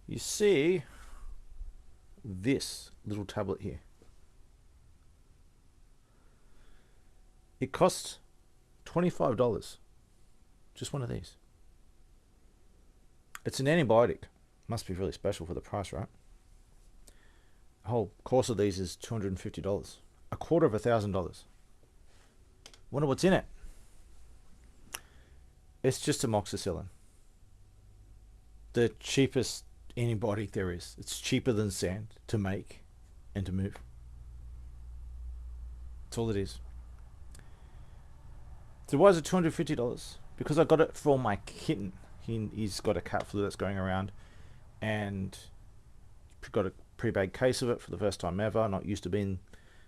You see this little tablet here. It costs $25. Just one of these. It's an antibiotic. Must be really special for the price, right? The whole course of these is $250. A quarter of $1,000. Wonder what's in it. It's just amoxicillin. The cheapest antibiotic there is. It's cheaper than sand to make and to move. That's all it is. So why is it $250? Because I got it for my kitten. He's got a cat flu that's going around, and got a pre-bag case of it for the first time ever. Not used to being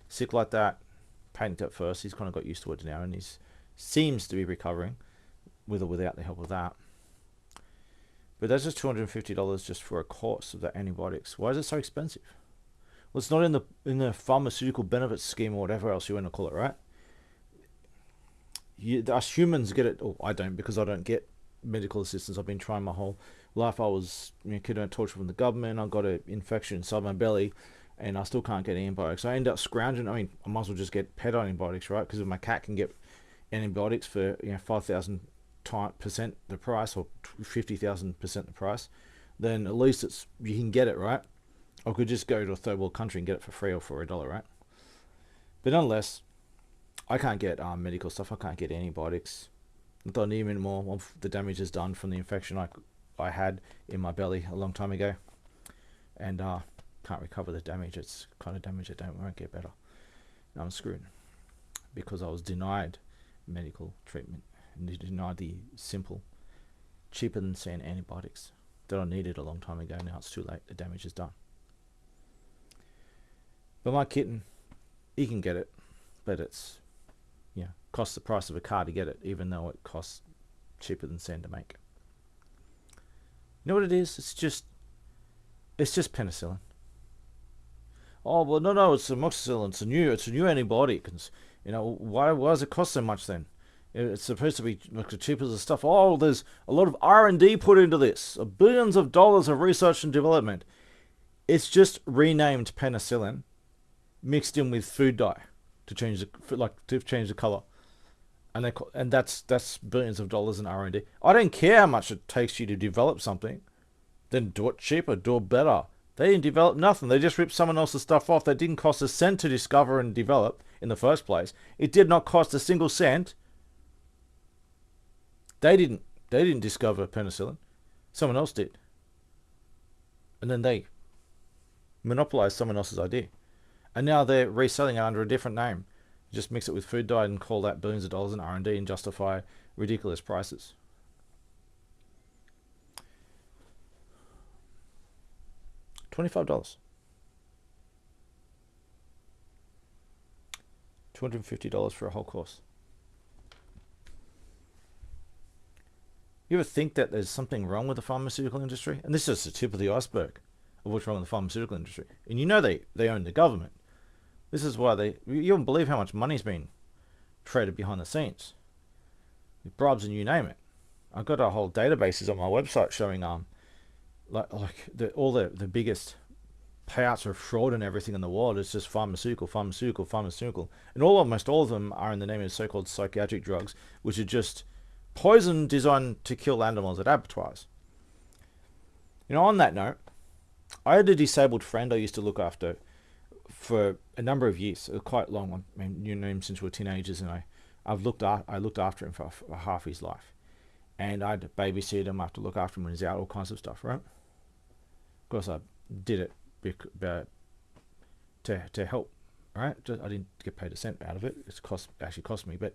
sick like that. Panicked at first. He's kind of got used to it now, and he seems to be recovering, with or without the help of that. But that's just $250 just for a course of the antibiotics. Why is it so expensive? Well, it's not in the pharmaceutical benefits scheme or whatever else you want to call it, right? Us humans get it. Oh, I don't, because I don't get medical assistance. I've been trying my whole life. I was kid on torture from the government. I got an infection inside my belly, and I still can't get antibiotics. I end up scrounging. I mean, I might as well just get pet antibiotics, right? Because if my cat can get antibiotics for 5,000% the price, or 50,000% the price, then at least you can get it, right? I could just go to a third world country and get it for free or for $1, right? But nonetheless, I can't get medical stuff. I can't get antibiotics. I don't need them anymore. Well, the damage is done from the infection I had in my belly a long time ago, and can't recover the damage. It's kind of damage that won't get better. Now I'm screwed because I was denied medical treatment and denied the simple, cheaper than sand antibiotics that I needed a long time ago. Now it's too late. The damage is done. But my kitten, he can get it, but it's costs the price of a car to get it, even though it costs cheaper than sand to make. You know what it is? It's just penicillin. Oh well, no, it's amoxicillin. It's a new antibiotic. And, why does it cost so much then? It's supposed to be like the cheapest of stuff. Oh, there's a lot of R&D put into this. Billions of dollars of research and development. It's just renamed penicillin, mixed in with food dye to change the color. And that's billions of dollars in R&D. I don't care how much it takes you to develop something. Then do it cheaper, do it better. They didn't develop nothing. They just ripped someone else's stuff off. That didn't cost a cent to discover and develop in the first place. It did not cost a single cent. They didn't discover penicillin. Someone else did. And then they monopolized someone else's idea. And now they're reselling it under a different name. Just mix it with food dye and call that billions of dollars in R&D and justify ridiculous prices. $25. $250 for a whole course. You ever think that there's something wrong with the pharmaceutical industry? And this is just the tip of the iceberg of what's wrong with the pharmaceutical industry. And they own the government. This is why you won't believe how much money's been traded behind the scenes. With bribes and you name it. I've got a whole databases on my website showing all the biggest payouts of fraud and everything in the world. It's just pharmaceutical. And almost all of them are in the name of so-called psychiatric drugs, which are just poison designed to kill animals at abattoirs. On that note, I had a disabled friend I used to look after for a number of years, quite long. I mean, you know him since we were teenagers, and I looked after him for half his life, and I'd babysit him, I have to look after him when he's out, all kinds of stuff, right? Of course, I did it to help, right? I didn't get paid a cent out of it. It actually cost me, but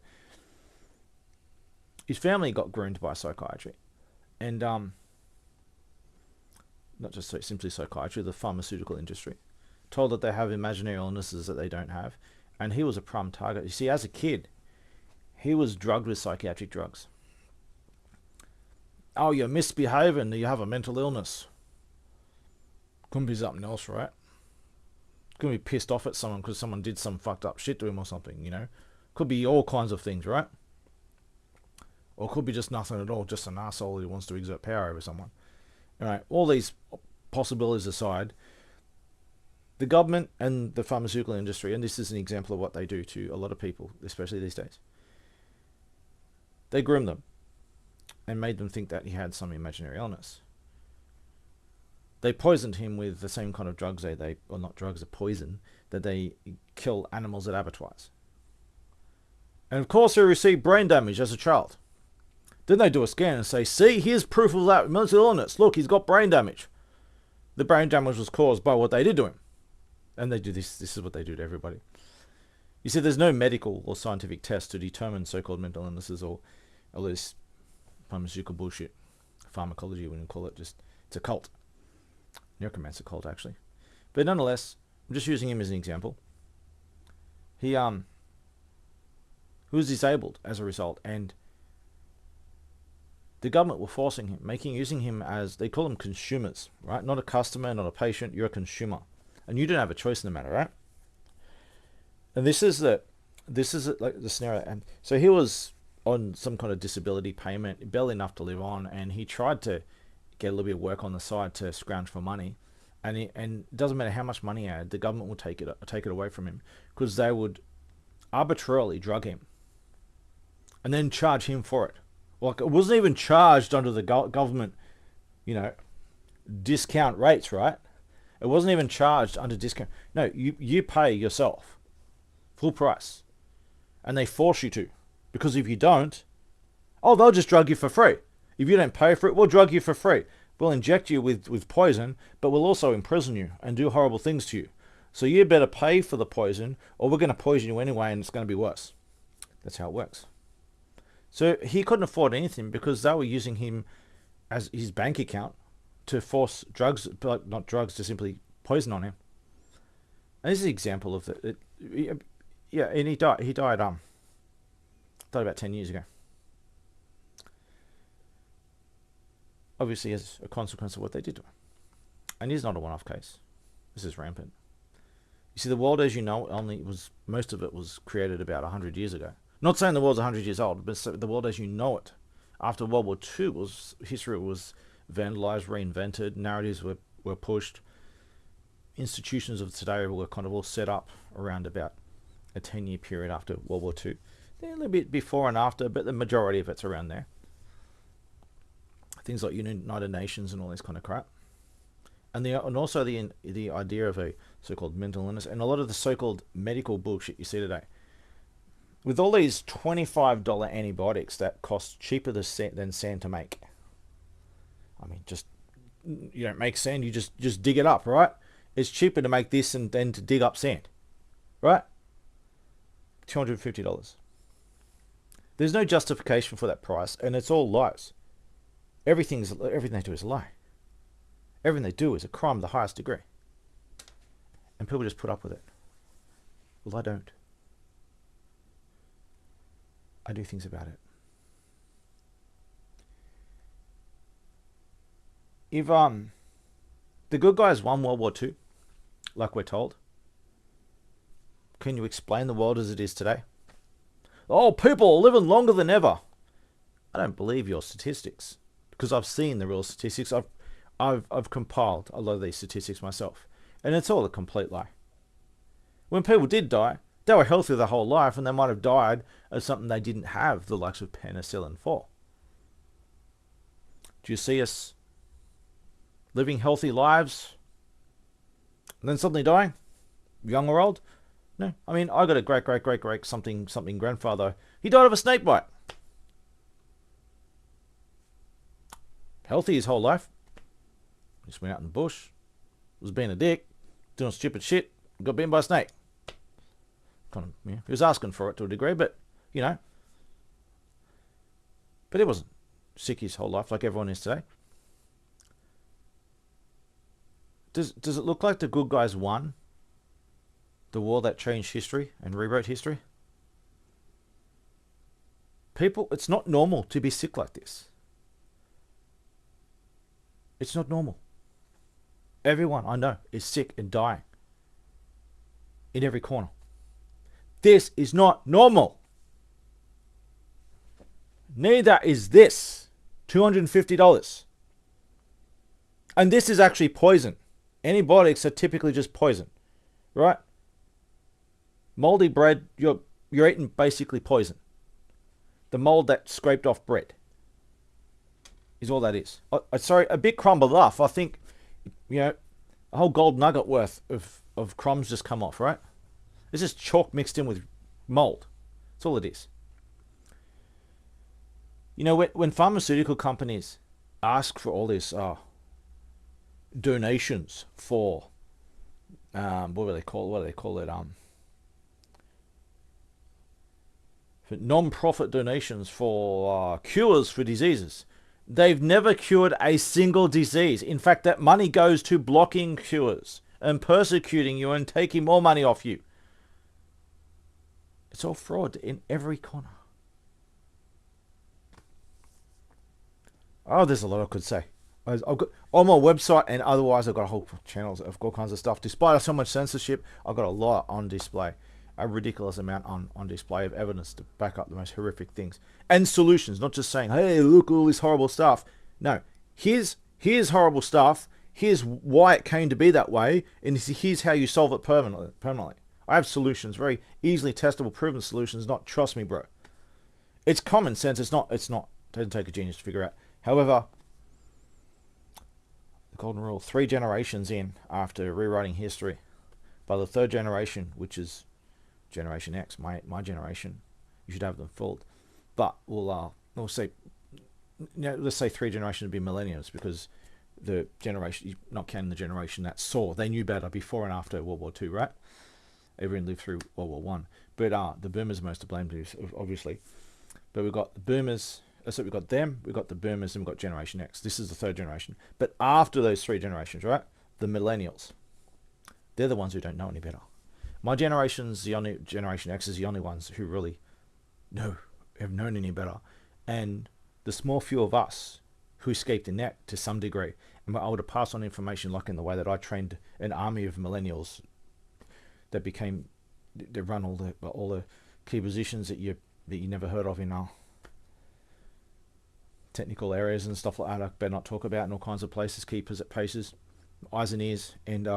his family got groomed by psychiatry, and not just simply psychiatry, the pharmaceutical industry. Told that they have imaginary illnesses that they don't have, and he was a prime target. You see, as a kid, he was drugged with psychiatric drugs. Oh, you're misbehaving, you have a mental illness. Couldn't be something else, right? Couldn't be pissed off at someone because someone did some fucked up shit to him or something, Could be all kinds of things, right? Or could be just nothing at all, just an asshole who wants to exert power over someone. All right, all these possibilities aside, the government and the pharmaceutical industry, and this is an example of what they do to a lot of people, especially these days, they groomed them and made them think that he had some imaginary illness. They poisoned him with the same kind of drugs or not drugs, a poison that they kill animals at abattoirs. And of course he received brain damage as a child. Then they do a scan and say, see, here's proof of that mental illness. Look, he's got brain damage. The brain damage was caused by what they did to him. And they do this. This is what they do to everybody. You see, there's no medical or scientific test to determine so-called mental illnesses or all this pharmaceutical bullshit. Pharmacology, we wouldn't call it. Just, it's a cult. Necromancer cult, actually. But nonetheless, I'm just using him as an example. He was disabled as a result, and the government were forcing him, using him as, they call them consumers, right? Not a customer, not a patient, you're a consumer. And you don't have a choice in the matter, right? And this is like the scenario. And so he was on some kind of disability payment, barely enough to live on, and he tried to get a little bit of work on the side to scrounge for money. And it doesn't matter how much money he had, the government would take it away from him, because they would arbitrarily drug him and then charge him for it. Like, it wasn't even charged under the government, discount rates, right? It wasn't even charged under discount. No, you pay yourself full price, and they force you to, because if you don't, they'll just drug you for free. If you don't pay for it, we'll drug you for free. We'll inject you with poison, but we'll also imprison you and do horrible things to you. So you better pay for the poison, or we're going to poison you anyway, and it's going to be worse. That's how it works. So he couldn't afford anything because they were using him as his bank account to force drugs, but not drugs, to simply poison on him. And this is an example of it. Yeah, and he died. He died about 10 years ago. Obviously, as a consequence of what they did to him. And he's not a one-off case. This is rampant. You see, the world as you know it most of it was created about 100 years ago. Not saying the world's 100 years old, but the world as you know it, after World War II, history was vandalized, reinvented, narratives were pushed. Institutions of today were kind of all set up around about a 10-year period after World War II. They're a little bit before and after, but the majority of it's around there. Things like United Nations and all this kind of crap. And also the idea of a so-called mental illness, and a lot of the so-called medical bullshit you see today. With all these $25 antibiotics that cost cheaper than sand to make. I mean, you don't make sand, you just dig it up, right? It's cheaper to make this than to dig up sand, right? $250. There's no justification for that price, and it's all lies. Everything they do is a lie. Everything they do is a crime of the highest degree. And people just put up with it. Well, I don't. I do things about it. If the good guys won World War II, like we're told, can you explain the world as it is today? Oh, people are living longer than ever. I don't believe your statistics, because I've seen the real statistics. I've compiled a lot of these statistics myself, and it's all a complete lie. When people did die, they were healthy their whole life, and they might have died of something they didn't have the likes of penicillin for. Do you see us living healthy lives and then suddenly dying, young or old? No. I mean, I got a great something grandfather. He died of a snake bite. Healthy his whole life. Just went out in the bush, was being a dick, doing stupid shit, got bitten by a snake. Kind of, he was asking for it to a degree, but but he wasn't sick his whole life like everyone is today. Does it look like the good guys won the war that changed history and rewrote history? People, it's not normal to be sick like this. It's not normal. Everyone I know is sick and dying in every corner. This is not normal. Neither is this. $250. And this is actually poison. Antibiotics are typically just poison, right? Moldy bread, you're eating basically poison. The mold that scraped off bread is all that is. Sorry, a bit crumbled off. I think, a whole gold nugget worth of crumbs just come off, right? It's just chalk mixed in with mold. That's all it is. When pharmaceutical companies ask for all this donations for, what do they call it? For non-profit donations for cures for diseases. They've never cured a single disease. In fact, that money goes to blocking cures and persecuting you and taking more money off you. It's all fraud in every corner. Oh, there's a lot I could say. I've got on my website and otherwise I've got a whole channels of all kinds of stuff. Despite so much censorship, I've got a lot on display. A ridiculous amount on display of evidence to back up the most horrific things. And solutions, not just saying, hey, look, all this horrible stuff. No, here's horrible stuff. Here's why it came to be that way. And here's how you solve it permanently. I have solutions, very easily testable, proven solutions, not trust me, bro. It's common sense. It doesn't take a genius to figure out. However, the golden rule, 3 generations in after rewriting history, by the 3rd generation, which is Generation X, my generation, you should have them fooled. But we'll say, let's say 3 generations would be millennials, because the generation, not counting the generation that saw, they knew better before and after World War II, right? Everyone lived through World War One, but the boomers are most to blame, obviously. But we've got the boomers. So we've got them, we've got the boomers, and we've got Generation X. This is the 3rd generation. But after those 3 generations, right? The millennials, they're the ones who don't know any better. My generation's the only, Generation X is the only ones who really have known any better. And the small few of us who escaped the net to some degree, and were able to pass on information, like in the way that I trained an army of millennials that run all the key positions that you never heard of in technical areas and stuff like that. I better not talk about in all kinds of places, keepers at paces, eyes and ears, and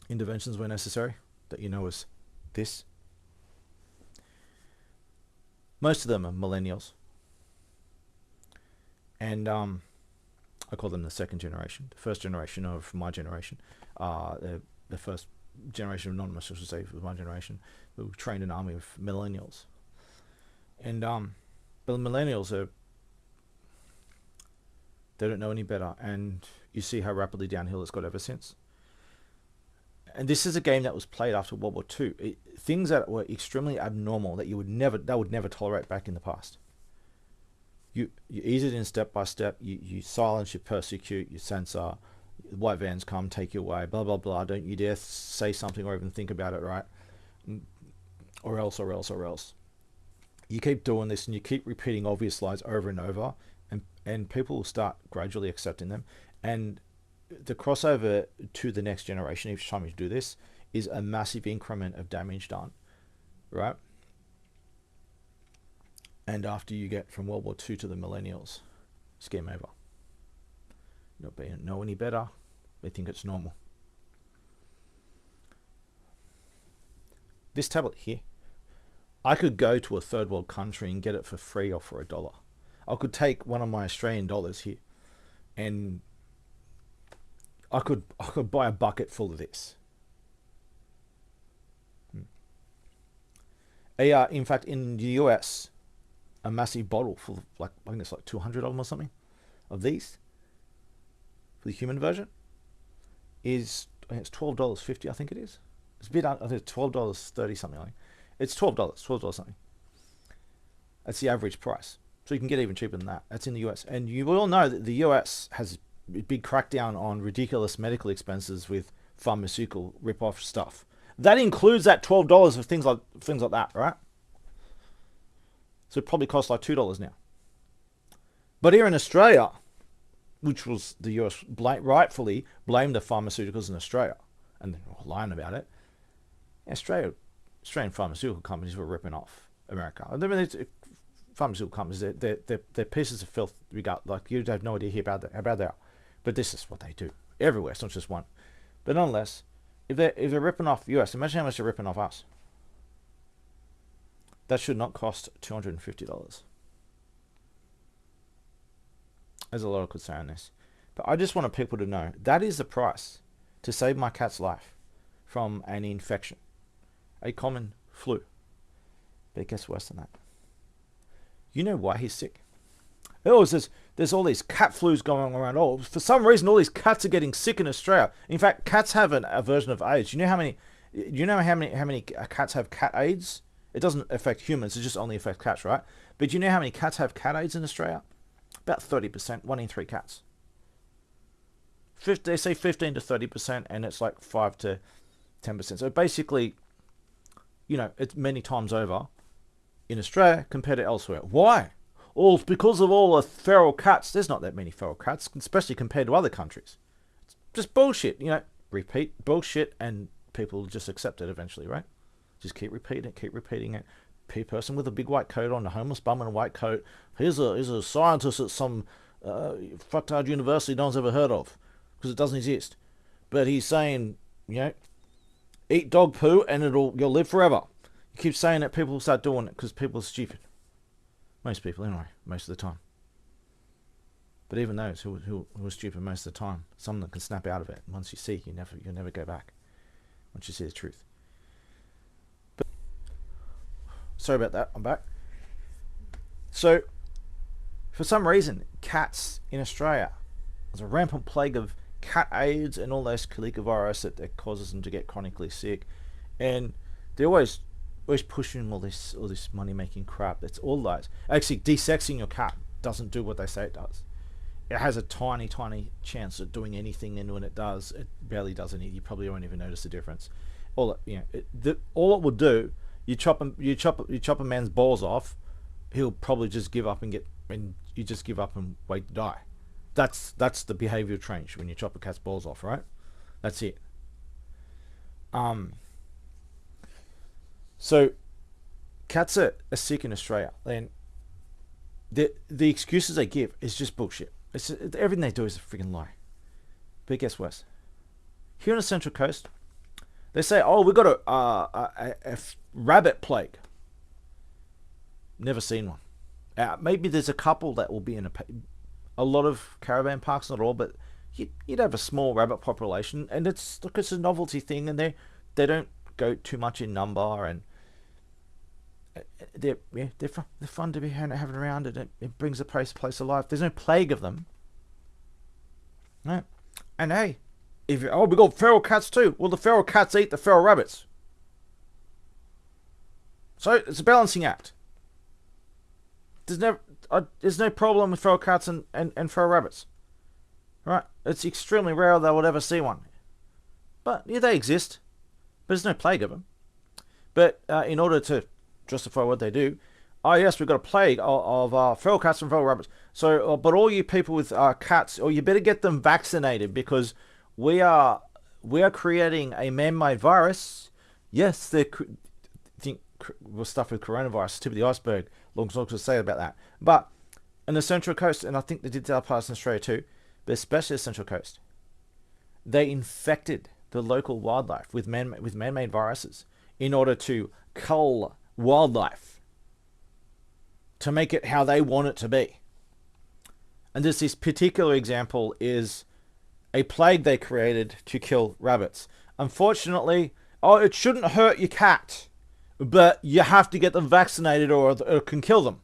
interventions where necessary. That is this. Most of them are millennials, and I call them the 2nd generation. The 1st generation of my generation, the first generation of anonymous, I should say, was my generation. We trained an army of millennials, and but the millennials they don't know any better, and you see how rapidly downhill it's got ever since. And this is a game that was played after World War II. Things that were extremely abnormal that they would never tolerate back in the past. You ease it in step by step. You silence, you persecute, you censor. White vans come, take you away. Blah blah blah. Don't you dare say something or even think about it, right? Or else. You keep doing this and you keep repeating obvious lies over and over, and people will start gradually accepting them. And the crossover to the next generation, each time you do this, is a massive increment of damage done, right? And after you get from World War II to the millennials, it's game over. You don't know any better. They think it's normal. This tablet here, I could go to a 3rd world country and get it for free or for $1. I could take one of my Australian dollars here, and I could buy a bucket full of this. In fact, in the US, a massive bottle full of, I think it's like 200 of them or something, of these, for the human version, is, I think it's $12.50, I think it is. It's a bit, I think it's $12.30 something like. It's $12 something. That's the average price. So you can get even cheaper than that. That's in the US. And you all know that the US has a big crackdown on ridiculous medical expenses with pharmaceutical rip-off stuff. That includes that $12 of things like that, right? So it probably costs like $2 now. But here in Australia, which was the US rightfully blamed the pharmaceuticals in Australia, and they're lying about it. Australian pharmaceutical companies were ripping off America. I mean, pharmaceutical companies, they're pieces of filth. Like, you have no idea about they are. But this is what they do everywhere. It's not just one. But nonetheless, if they're ripping off US, imagine how much they're ripping off us. That should not cost $250. There's a lot of could say on this. But I just want people to know that is the price to save my cat's life from an infection, a common flu. But it gets worse than that. You know why he's sick? Oh, there's all these cat flus going around. Oh, for some reason, all these cats are getting sick in Australia. In fact, cats have a version of AIDS. You know how many cats have cat AIDS? It doesn't affect humans. It just only affects cats, right? But do you know how many cats have cat AIDS in Australia? About 30%, 1 in 3 cats. They say 15 to 30%, and it's like 5 to 10%. So basically, it's many times over in Australia compared to elsewhere. Why? Well, it's because of all the feral cats. There's not that many feral cats, especially compared to other countries. It's just bullshit. Repeat bullshit, and people just accept it eventually, right? Just keep repeating it. Person with a big white coat on, a homeless bum in a white coat. Here's a scientist at some fucktard university no one's ever heard of because it doesn't exist. But he's saying, eat dog poo and you'll live forever. You keep saying that, people will start doing it because people are stupid. Most people, anyway, most of the time. But even those who are stupid most of the time, some of them can snap out of it. Once you see, you'll never go back. Once you see the truth. But, sorry about that. I'm back. So, for some reason, cats in Australia, there's a rampant plague of cat AIDS and all those virus that causes them to get chronically sick, and they're always pushing all this money making crap. It's all lies. Actually, desexing your cat doesn't do what they say it does. It has a tiny chance of doing anything, and when it does, it barely does anything. You probably won't even notice the difference. All it will do, you chop a man's balls off, he'll probably just give up and you just give up and wait to die. That's the behavioral change when you chop a cat's balls off, right? That's it. So cats are sick in Australia, and the excuses they give is just bullshit. Everything they do is a freaking lie. But it gets worse. Here on the Central Coast, they say, "Oh, we've got a rabbit plague." Never seen one. Maybe there's a couple that will be in a lot of caravan parks, not all, but you'd have a small rabbit population, and it's a novelty thing, and they don't go too much in number, and they're fun to be having around, and it brings a place of life. There's no plague of them, right? And hey, we got feral cats too. Well, the feral cats eat the feral rabbits, so it's a balancing act. There's no problem with feral cats and feral rabbits, right? It's extremely rare they would ever see one, but yeah, they exist. But there's no plague of them. But in order to justify what they do, yes, we've got a plague of feral cats and feral rabbits. So, but all you people with cats, you better get them vaccinated, because we are creating a man-made virus. Yes, we're stuffed with coronavirus, tip of the iceberg. Long to say about that. But in the Central Coast, and I think they did the other parts in Australia too, but especially the Central Coast, they infected the local wildlife with man-made viruses in order to cull wildlife to make it how they want it to be. And this particular example is a plague they created to kill rabbits. Unfortunately, it shouldn't hurt your cat, but you have to get them vaccinated or it can kill them.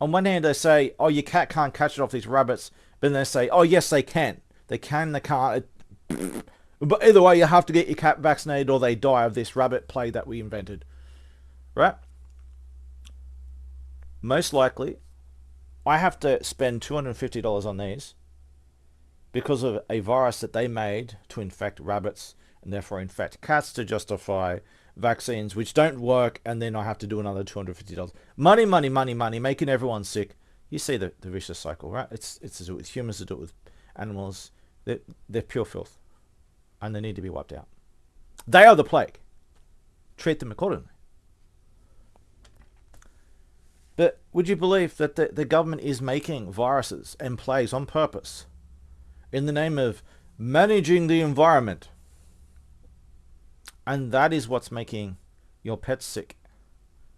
On one hand, they say, your cat can't catch it off these rabbits, but then they say, yes, they can. They can, they can't. But either way, you have to get your cat vaccinated or they die of this rabbit plague that we invented. Right? Most likely, I have to spend $250 on these because of a virus that they made to infect rabbits and therefore infect cats to justify vaccines which don't work, and then I have to do another $250. Money, making everyone sick. You see the vicious cycle, right? It's to do with humans, to do it with animals. They're pure filth, and they need to be wiped out. They are the plague. Treat them accordingly. But would you believe that the government is making viruses and plagues on purpose in the name of managing the environment. And that is what's making your pets sick,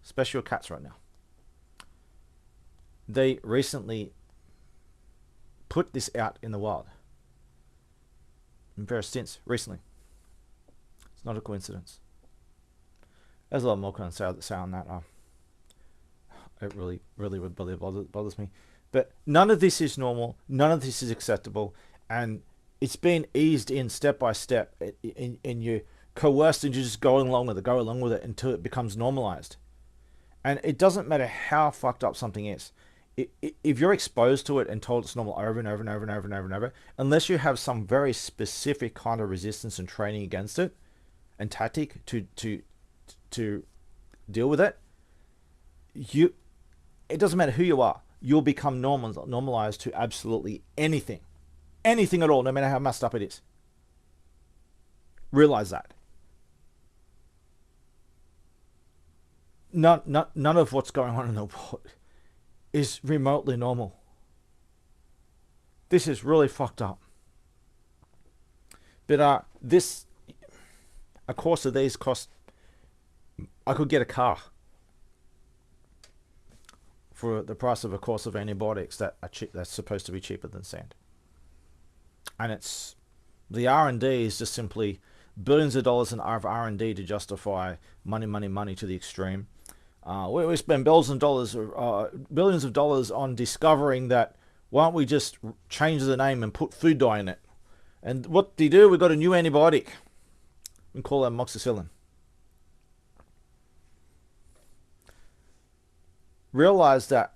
especially your cats right now. They recently put this out in the wild. In various stints recently. It's not a coincidence. There's a lot more kind of say on that. It really bothers me. But none of this is normal. None of this is acceptable. And it's been eased in step by step. And you're coerced into just going along with it until it becomes normalized. And it doesn't matter how fucked up something is. If you're exposed to it and told it's normal over and over and over and over and over and over, unless you have some very specific kind of resistance and training against it and tactic to deal with it, it doesn't matter who you are, you'll become normalized to absolutely anything at all, no matter how messed up it is. Realize that. None of what's going on in the world is remotely normal. This is really fucked up. But a course of these cost, I could get a car for the price of a course of antibiotics that's supposed to be cheaper than sand. And it's the R&D is just simply billions of dollars of R&D to justify money to the extreme. We spend billions of dollars on discovering that. Why don't we just change the name and put food dye in it? And what do you do? We've got a new antibiotic. We call it amoxicillin. Realize that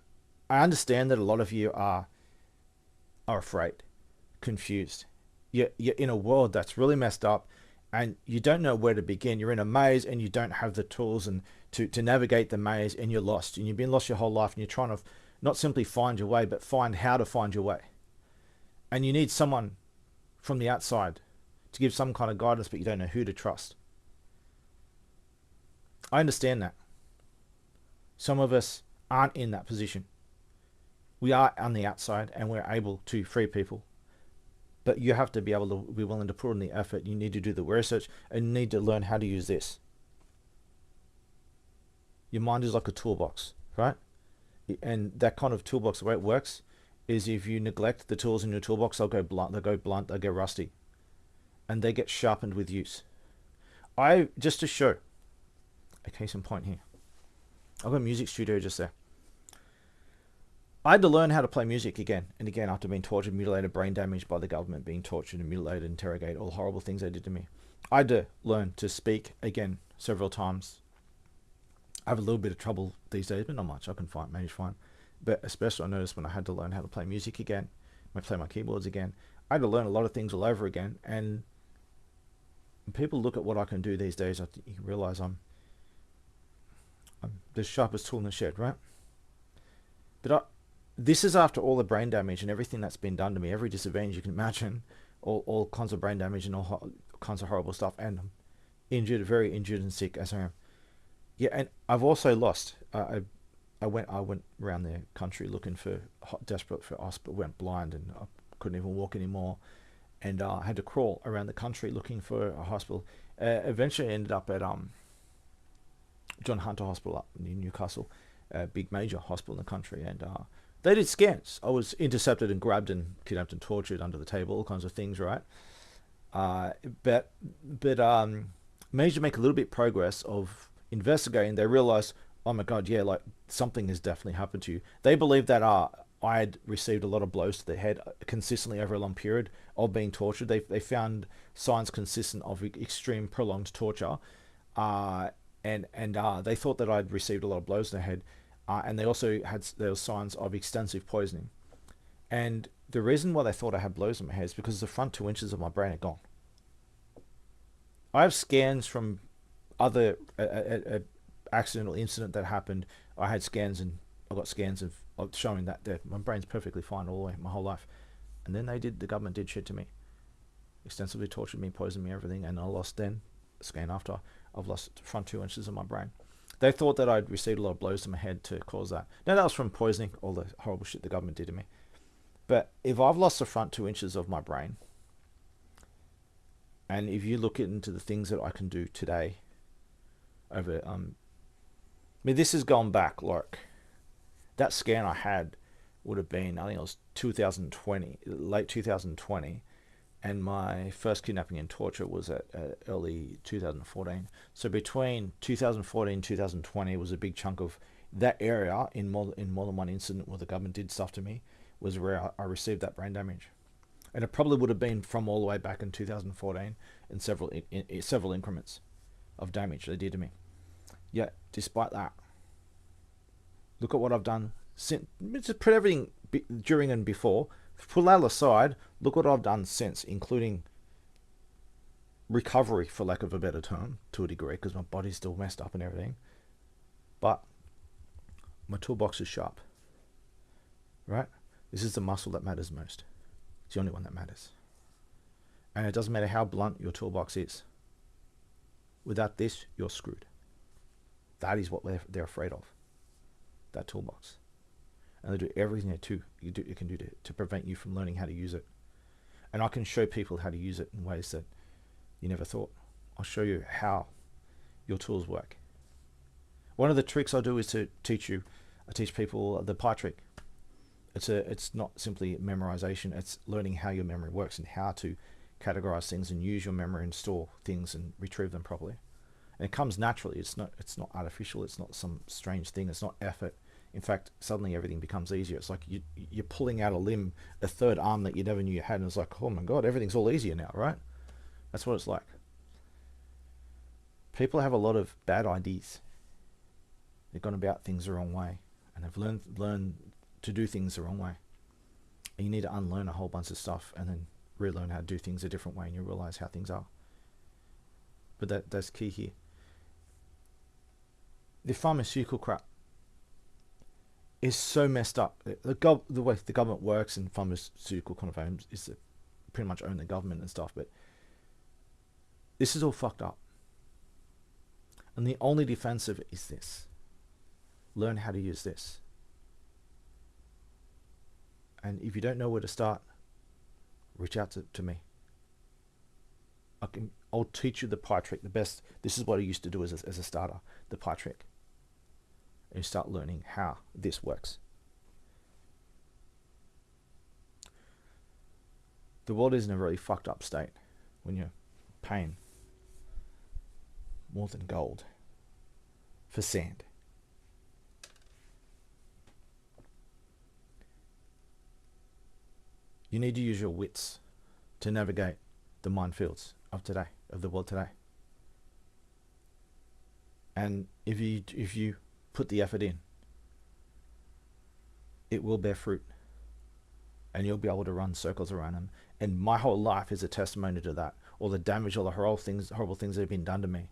I understand that a lot of you are afraid, confused. You're in a world that's really messed up, and you don't know where to begin. You're in a maze, and you don't have the tools and to navigate the maze, and you're lost. And you've been lost your whole life, and you're trying to not simply find your way, but find how to find your way. And you need someone from the outside to give some kind of guidance, but you don't know who to trust. I understand that. Some of us aren't in that position. We are on the outside, and we're able to free people. But you have to be able to be willing to put in the effort. You need to do the research, and you need to learn how to use this. Your mind is like a toolbox, right? And that kind of toolbox, the way it works is if you neglect the tools in your toolbox, they'll go blunt, they'll go rusty. And they get sharpened with use. Just to show a case in point here. I've got a music studio just there. I had to learn how to play music again and again after being tortured, mutilated, brain damaged by the government, being tortured and mutilated, interrogated, all the horrible things they did to me. I had to learn to speak again several times. I have a little bit of trouble these days, but not much. I can manage fine. But especially I noticed when I had to learn how to play music again, when I play my keyboards again, I had to learn a lot of things all over again. And when people look at what I can do these days, you realize I'm the sharpest tool in the shed, right? But this is after all the brain damage and everything that's been done to me, every disadvantage you can imagine, all kinds of brain damage and all kinds of horrible stuff, and I'm injured, very injured and sick as I am. Yeah, and I've also lost. I went around the country looking desperate for hospital. Went blind and I couldn't even walk anymore, and I had to crawl around the country looking for a hospital. Eventually, ended up at John Hunter Hospital up in Newcastle, a big major hospital in the country, and they did scans. I was intercepted and grabbed and kidnapped and tortured under the table, all kinds of things, right? But managed to make a little bit progress of investigating. They realized, oh my god, yeah, like something has definitely happened to you. They believed that I had received a lot of blows to the head consistently over a long period of being tortured. They found signs consistent of extreme prolonged torture, and they thought that I'd received a lot of blows to the head, and they also had there were signs of extensive poisoning. And the reason why they thought I had blows in my head is because the front 2 inches of my brain are gone. I have scans from other accidental incident that happened. I had scans, and I got scans of showing that my brain's perfectly fine all the way, my whole life. And then the government did shit to me, extensively tortured me, poisoned me, everything, and I lost then, a scan after, I've lost the front 2 inches of my brain. They thought that I'd received a lot of blows to my head to cause that. Now that was from poisoning, all the horrible shit the government did to me. But if I've lost the front 2 inches of my brain, and if you look into the things that I can do today, over I mean, this has gone back like that scan I had would have been, I think it was 2020, late 2020, and my first kidnapping and torture was at early 2014. So between 2014 and 2020 was a big chunk of that area in more than one incident where the government did stuff to me, was where I received that brain damage. And it probably would have been from all the way back in 2014 in several increments of damage they did to me. Yet, despite that, look at what I've done since. Just put everything during and before, pull that aside, look what I've done since, including recovery, for lack of a better term, to a degree, because my body's still messed up and everything. But my toolbox is sharp, right? This is the muscle that matters most. It's the only one that matters. And it doesn't matter how blunt your toolbox is. Without this, you're screwed. That is what they're afraid of. That toolbox. And they do everything you can do to prevent you from learning how to use it. And I can show people how to use it in ways that you never thought. I'll show you how your tools work. One of the tricks I do is to teach people the pie trick. It's not simply memorization, it's learning how your memory works and how to categorize things and use your memory and store things and retrieve them properly. And it comes naturally. It's not artificial. It's not some strange thing. It's not effort. In fact, suddenly everything becomes easier. It's like you're pulling out a limb, a third arm that you never knew you had, and it's like, oh my God, everything's all easier now, right? That's what it's like. People have a lot of bad ideas. They've gone about things the wrong way, and they've learned to do things the wrong way. And you need to unlearn a whole bunch of stuff and then relearn how to do things a different way, and you realize how things are. But that's key here. The pharmaceutical crap is so messed up. The way the government works and pharmaceutical kind of aims is to pretty much own the government and stuff, but this is all fucked up. And the only defense of it is this. Learn how to use this. And if you don't know where to start, reach out to me. I'll teach you the pie trick. The best. This is what I used to do as a starter. The pie trick. And you start learning how this works. The world is in a really fucked up state when you're paying more than gold for sand. You need to use your wits to navigate the minefields of today, of the world today. And if you put the effort in, it will bear fruit, and you'll be able to run circles around them. And my whole life is a testimony to that. All the damage, all the horrible things that have been done to me.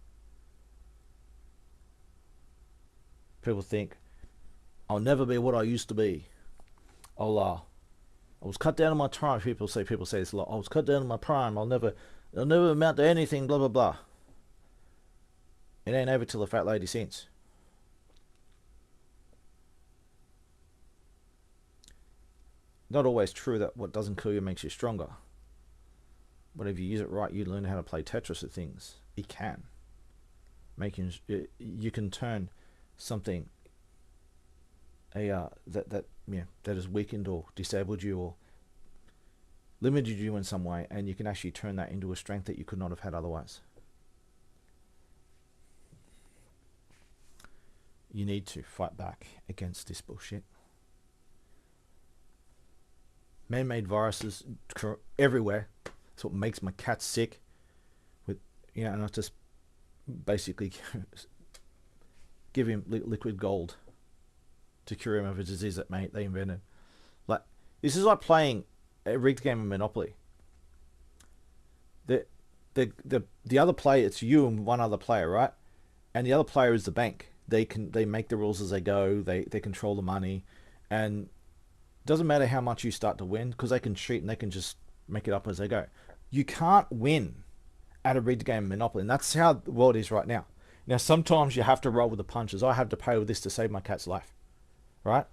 People think I'll never be what I used to be. I was cut down in my prime. People say this a lot. I was cut down in my prime. I'll never amount to anything. Blah blah blah. It ain't over till the fat lady sings. Not always true that what doesn't kill you makes you stronger. But if you use it right, you learn how to play Tetris with things. It can. You can turn something that has weakened or disabled you or limited you in some way, and you can actually turn that into a strength that you could not have had otherwise. You need to fight back against this bullshit. Man-made viruses everywhere. That's what makes my cat sick. And I just basically give him liquid gold to cure him of a disease that they invented. Like, this is like playing a rigged game of Monopoly. The other player, it's you and one other player, right? And the other player is the bank. They make the rules as they go. They control the money, and it doesn't matter how much you start to win, because they can cheat and they can just make it up as they go. You can't win at a rigged game of Monopoly, and that's how the world is right now. Now, sometimes you have to roll with the punches. I have to pay with this to save my cat's life, right?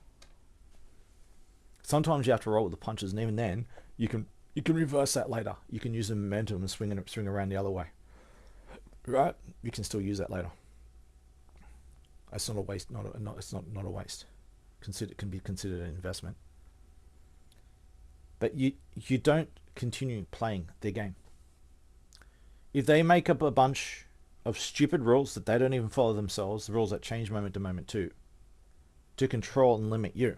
Sometimes you have to roll with the punches, and even then, you can reverse that later. You can use the momentum and swing around the other way. Right? You can still use that later. It's not a waste. It's not a waste. Can be considered an investment. But you don't continue playing their game. If they make up a bunch of stupid rules that they don't even follow themselves, the rules that change moment to moment too, to control and limit you,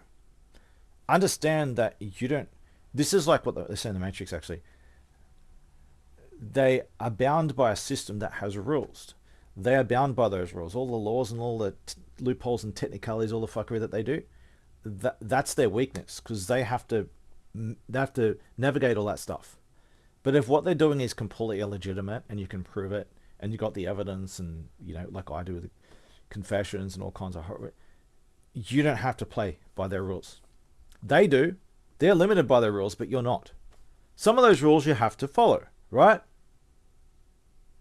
understand that you don't. This is like what they say in the Matrix, actually. They are bound by a system that has rules. They are bound by those rules. All the laws and all the loopholes and technicalities, all the fuckery that they do, that's their weakness, because they have to navigate all that stuff. But if what they're doing is completely illegitimate and you can prove it, and you got the evidence, and like I do with the confessions and all kinds of horror, you don't have to play by their rules. They do. They're limited by their rules, but you're not. Some of those rules you have to follow, right?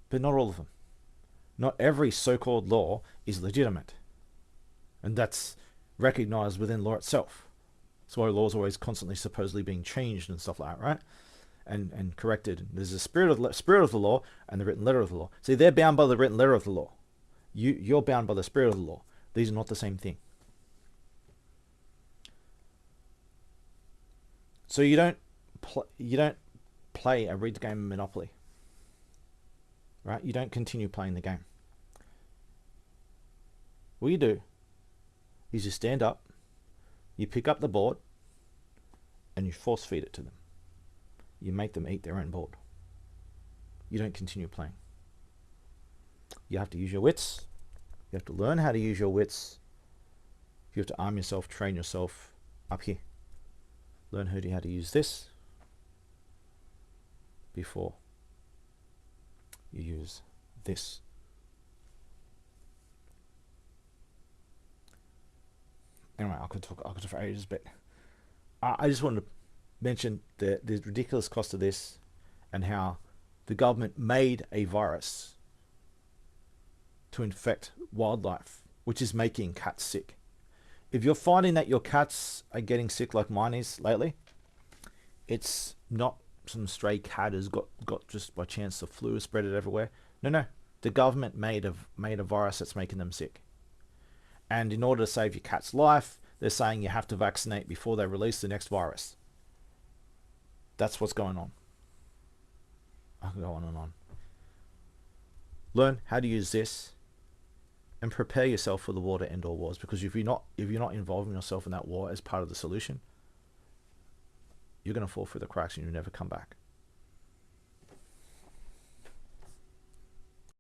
But not all of them. Not every so-called law is legitimate. And that's recognized within law itself. That's why laws are always constantly supposedly being changed and stuff like that, right? And corrected. There's a spirit of the law and the written letter of the law. See, they're bound by the written letter of the law. You're bound by the spirit of the law. These are not the same thing. So you don't play a read game of Monopoly, right? You don't continue playing the game. What you do is you stand up, you pick up the board, and you force feed it to them. You make them eat their own board. You don't continue playing. You have to use your wits. You have to learn how to use your wits. You have to arm yourself, train yourself up here. Learn how to use this before you use this. Anyway, I could talk for ages, but I just wanted to mention the ridiculous cost of this, and how the government made a virus to infect wildlife, which is making cats sick. If you're finding that your cats are getting sick like mine is lately, it's not some stray cat has got just by chance the flu has spread it everywhere. No. The government made a virus that's making them sick. And in order to save your cat's life, they're saying you have to vaccinate before they release the next virus. That's what's going on. I can go on and on. Learn how to use this, and prepare yourself for the war to end all wars. Because if you're not involving yourself in that war as part of the solution, you're going to fall through the cracks and you'll never come back.